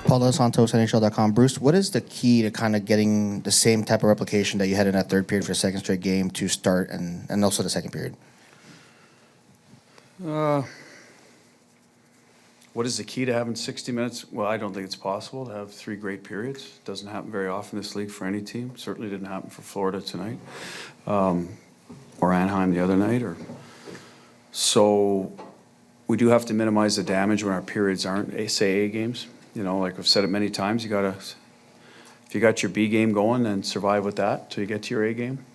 Paul Dos Santos, NHL.com. Bruce, what is the key to kind of getting the same type of replication that you had in that third period for the second straight game to start and also the second period? What is the key to having 60 minutes? Well, I don't think it's possible to have 3 great periods. It doesn't happen very often in this league for any team. Certainly didn't happen for Florida tonight, or Anaheim the other night. So we do have to minimize the damage when our periods aren't, say, A games. You know, like I've said it many times, you gotta, if you got your B game going, then survive with that till you get to your A game.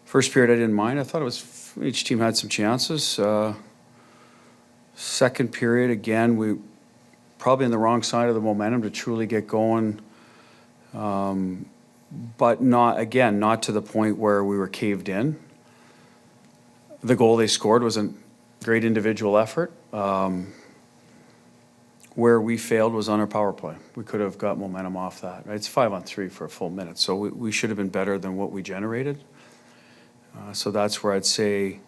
First period I didn't mind. I thought it was, each team had some chances. Second period, again, we probably on the wrong side of the momentum to truly get going. But not to the point where we were caved in. The goal they scored was a great individual effort. Where we failed was on our power play. We could have got momentum off that. Right? It's 5-on-3 for a full minute, so we should have been better than what we generated. So that's where I'd say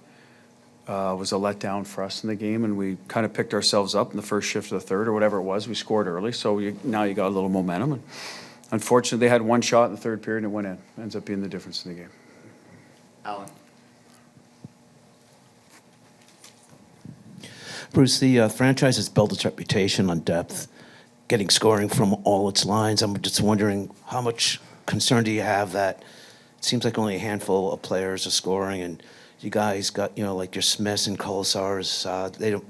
was a letdown for us in the game, and we kind of picked ourselves up in the first shift of the third or whatever it was. We scored early, so now you got a little momentum. And unfortunately, they had one shot in the third period and it went in. Ends up being the difference in the game. Alan. Bruce, the franchise has built its reputation on depth, getting scoring from all its lines. I'm just wondering, how much concern do you have that it seems like only a handful of players are scoring, and you guys got, like your Smiths and Colasars, they don't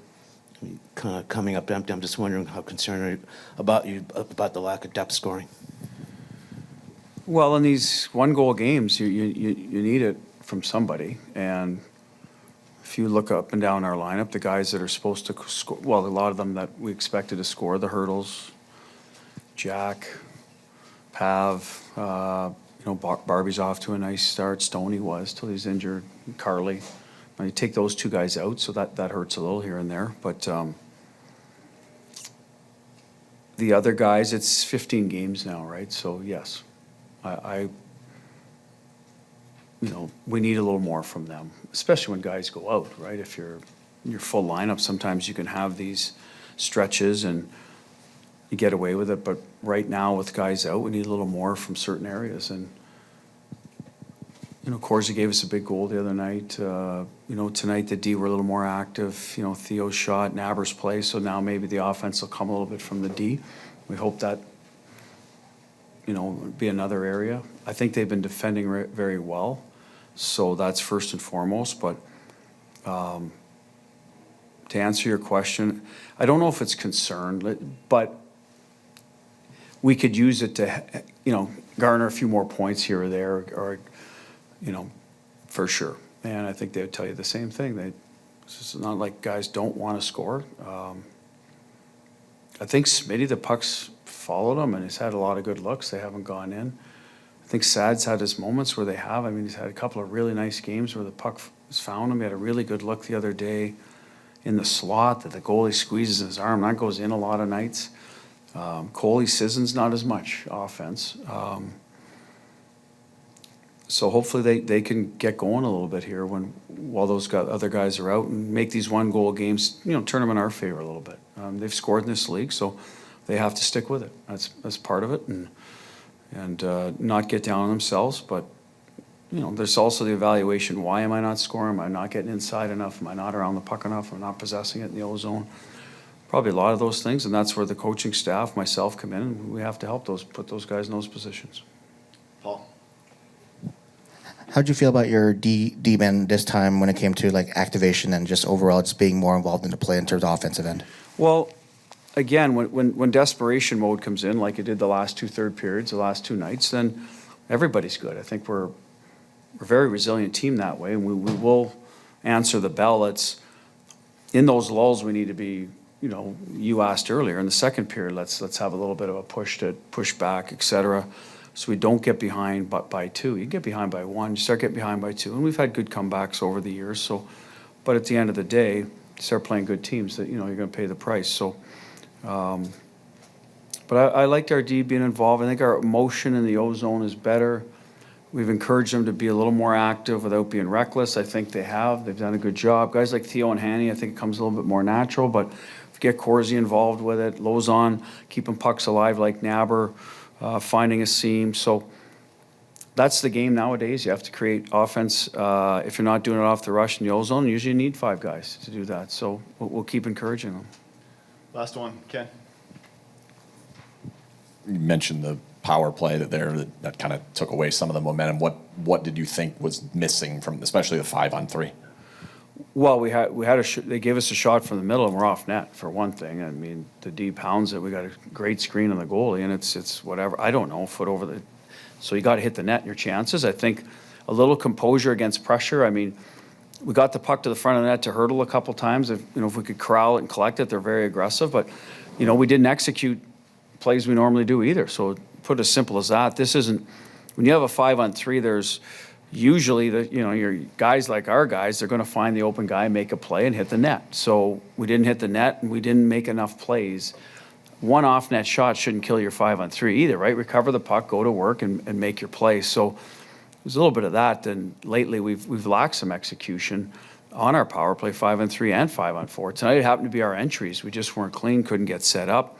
kind of coming up empty. I'm just wondering how concerned are you about the lack of depth scoring? Well, in these one-goal games, you need it from somebody, and if you look up and down our lineup, the guys that are supposed to score, well, a lot of them that we expected to score, the Hertls, Jack, Pav, Barbie's off to a nice start. Stoney was till he's injured. Carly. Now you take those 2 guys out, so that hurts a little here and there. But the other guys, it's 15 games now, right? So yes, we need a little more from them, especially when guys go out, right? If you're in your full lineup, sometimes you can have these stretches and you get away with it. But right now with guys out, we need a little more from certain areas. And, Corsi gave us a big goal the other night. Tonight the D were a little more active. Theo's shot, Naber's play. So now maybe the offense will come a little bit from the D. We hope that, be another area. I think they've been defending very well. So that's first and foremost. But to answer your question, I don't know if it's concern, but we could use it to, garner a few more points here or there, or for sure. And I think they would tell you the same thing. It's not like guys don't want to score. I think Smitty, the puck's followed him, and he's had a lot of good looks. They haven't gone in. I think Sad's had his moments where they have. I mean, he's had a couple of really nice games where the puck has found him. He had a really good look the other day in the slot that the goalie squeezes his arm. That goes in a lot of nights. Coley Sissons, not as much offense. So hopefully they can get going a little bit here while those other guys are out, and make these one-goal games, turn them in our favor a little bit. They've scored in this league, so they have to stick with it. That's part of it, and not get down on themselves. But there's also the evaluation: why am I not scoring? Am I not getting inside enough? Am I not around the puck enough? Am I not possessing it in the O zone? Probably a lot of those things, and that's where the coaching staff, myself, come in, and we have to help put those guys in those positions. Paul. How'd you feel about your D-men this time when it came to activation and just overall just being more involved in the play in terms of offensive end? Well, again, when desperation mode comes in, like it did the last 2 third periods, the last 2 nights, then everybody's good. I think we're a very resilient team that way, and we will answer the bell. It's in those lulls we need to be. You asked earlier in the second period, let's have a little bit of a push back, etc. So we don't get behind by 2. You get behind by 1, you start getting behind by 2, and we've had good comebacks over the years. So, but at the end of the day, you start playing good teams that you're going to pay the price. So, but I liked our D being involved. I think our motion in the O zone is better. We've encouraged them to be a little more active without being reckless. I think they have. They've done a good job. Guys like Theo and Hanny, I think it comes a little bit more natural, but get Corsi involved with it, Lozon keeping pucks alive like Naber, finding a seam. So that's the game nowadays. You have to create offense. If you're not doing it off the rush in the ozone, usually you need 5 guys to do that. So we'll keep encouraging them. Last one, Ken. You mentioned the power play that kind of took away some of the momentum. What did you think was missing from especially the 5-on-3? Well, they gave us a shot from the middle and we're off net for one thing. I mean, the D pounds it. We got a great screen on the goalie and it's whatever. I don't know, foot over the. So you got to hit the net in your chances. I think a little composure against pressure. I mean, we got the puck to the front of the net to Hertl a couple times. If we could corral it and collect it, they're very aggressive. But we didn't execute plays we normally do either. So put it as simple as that. This isn't when you have a 5-on-3. There's usually your guys like our guys. They're going to find the open guy, make a play, and hit the net. So we didn't hit the net and we didn't make enough plays. One off-net shot shouldn't kill your 5-on-3 either, right? Recover the puck, go to work, and make your play. So there's a little bit of that. And lately we've lacked some execution on our power play, 5-on-3 and 5-on-4. Tonight it happened to be our entries. We just weren't clean, couldn't get set up.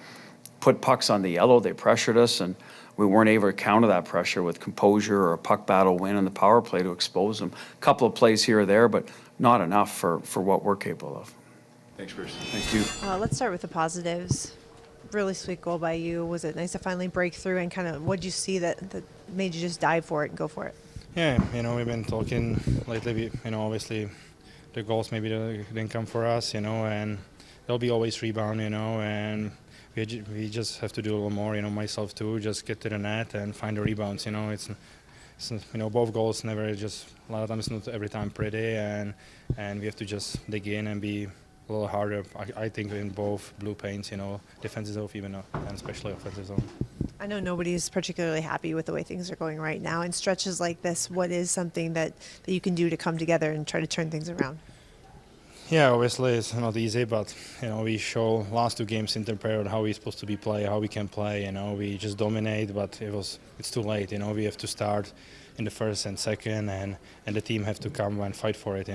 Put pucks on the yellow, they pressured us, and we weren't able to counter that pressure with composure or a puck battle win on the power play to expose them. A couple of plays here or there, but not enough for what we're capable of. Thanks, Bruce. Thank you. Let's start with the positives. Really sweet goal by you. Was it nice to finally break through, and kind of what did you see that made you just dive for it and go for it? Yeah, we've been talking lately. Obviously the goals maybe didn't come for us, and there'll be always rebound, and we just have to do a little more, myself too, just get to the net and find the rebounds, it's both goals never just, a lot of times not every time pretty, and we have to just dig in and be a little harder, I think, in both blue paints, defensive zone even, and especially offensive zone. I know nobody's particularly happy with the way things are going right now. In stretches like this, what is something that you can do to come together and try to turn things around? Yeah, obviously it's not easy, but we show last 2 games in the period how we're supposed to be play, how we can play. We just dominate, but it's too late. We have to start in the first and second, and the team have to come and fight for it.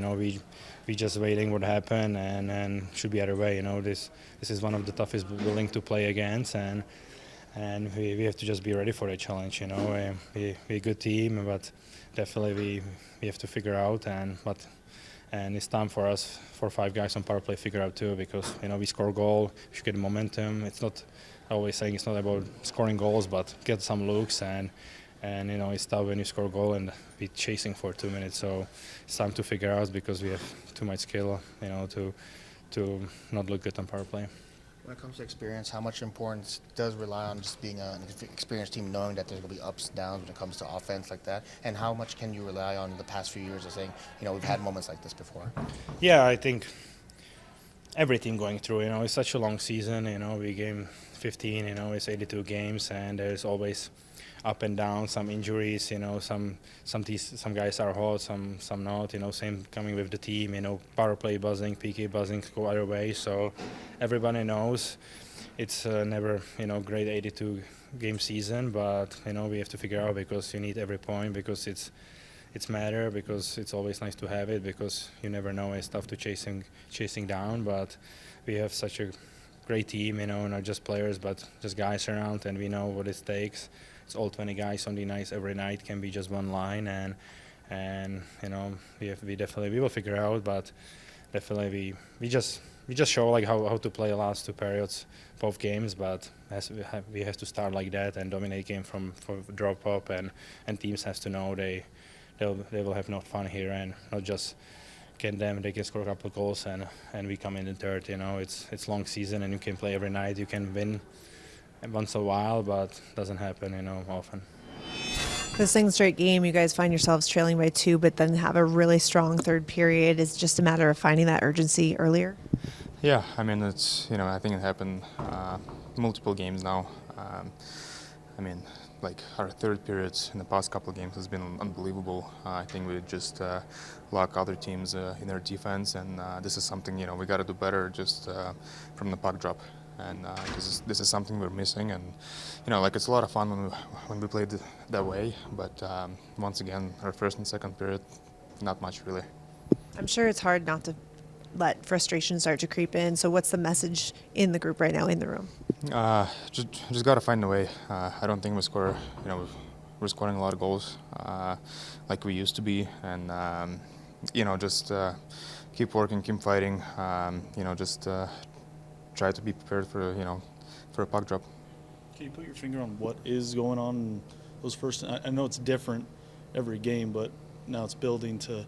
We just waiting what happen, and should be other way. This is one of the toughest building to play against, and we have to just be ready for the challenge. We're a good team, but definitely we have to figure out and it's time for us, for 5 guys on power play, figure out too, because we score goal, we should get momentum. It's not always saying it's not about scoring goals, but get some looks and it's tough when you score a goal and be chasing for 2 minutes. So it's time to figure out, because we have too much skill, to not look good on power play. When it comes to experience, how much importance does rely on just being an experienced team, knowing that there's going to be ups and downs when it comes to offense like that? And how much can you rely on the past few years of saying, we've had moments like this before? Yeah, I think every team going through, it's such a long season, we game 15, it's 82 games, and there's always up and down, some injuries, some guys are hot, some not, same coming with the team, power play buzzing, PK buzzing, go other way, so everybody knows it's never, great 82 game season, but, we have to figure out, because you need every point, because it's matter, because it's always nice to have it, because you never know, it's tough to chasing down, but we have such a great team, not just players, but just guys around, and we know what it takes. It's all 20 guys on the nights every night, can be just one line, and we will figure out, but definitely we just show like how to play the last 2 periods, both games, but we have to start like that and dominate game from drop up, and teams has to know they will have no fun here and not just get them. They can score a couple of goals and we come in the third. It's long season and you can play every night. You can win once in a while, but doesn't happen, often. The second straight game, you guys find yourselves trailing by 2, but then have a really strong third period. It's just a matter of finding that urgency earlier. Yeah, I mean, it's, I think it happened multiple games now. Like our third periods in the past couple of games has been unbelievable. I think we just lock other teams in their defense, and this is something, we got to do better just from the puck drop. And this is something we're missing, and it's a lot of fun when we played that way. But once again, our first and second period, not much really. I'm sure it's hard not to let frustration start to creep in. So what's the message in the group right now in the room? Just got to find a way. I don't think we score. We're scoring a lot of goals like we used to be, and just keep working, keep fighting. Just try to be prepared for a puck drop. Can you put your finger on what is going on in those first? I know it's different every game, but now it's building to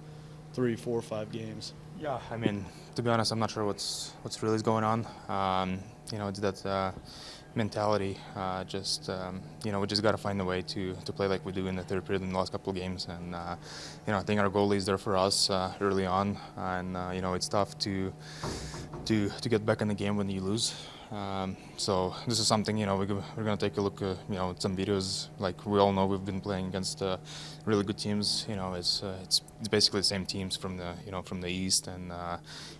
3, 4, 5 games. Yeah, I mean, to be honest, I'm not sure what's really going on. It's that mentality. We just got to find a way to play like we do in the third period in the last couple of games. And I think our goalie is there for us early on, and it's tough to get back in the game when you lose. So this is something we're going to take a look at some videos. Like we all know, we've been playing against really good teams. It's basically the same teams from the East and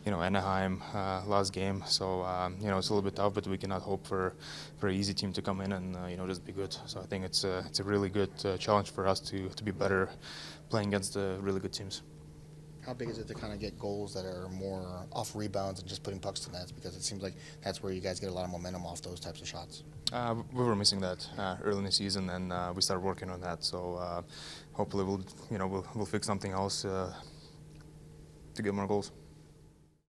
Anaheim last game. So it's a little bit tough, but we cannot hope for an easy team to come in and just be good. So I think it's a really good challenge for us to be better playing against really good teams. How big is it to kind of get goals that are more off rebounds and just putting pucks to nets? Because it seems like that's where you guys get a lot of momentum off those types of shots. We were missing that early in the season, and we started working on that. So hopefully we'll fix something else to get more goals.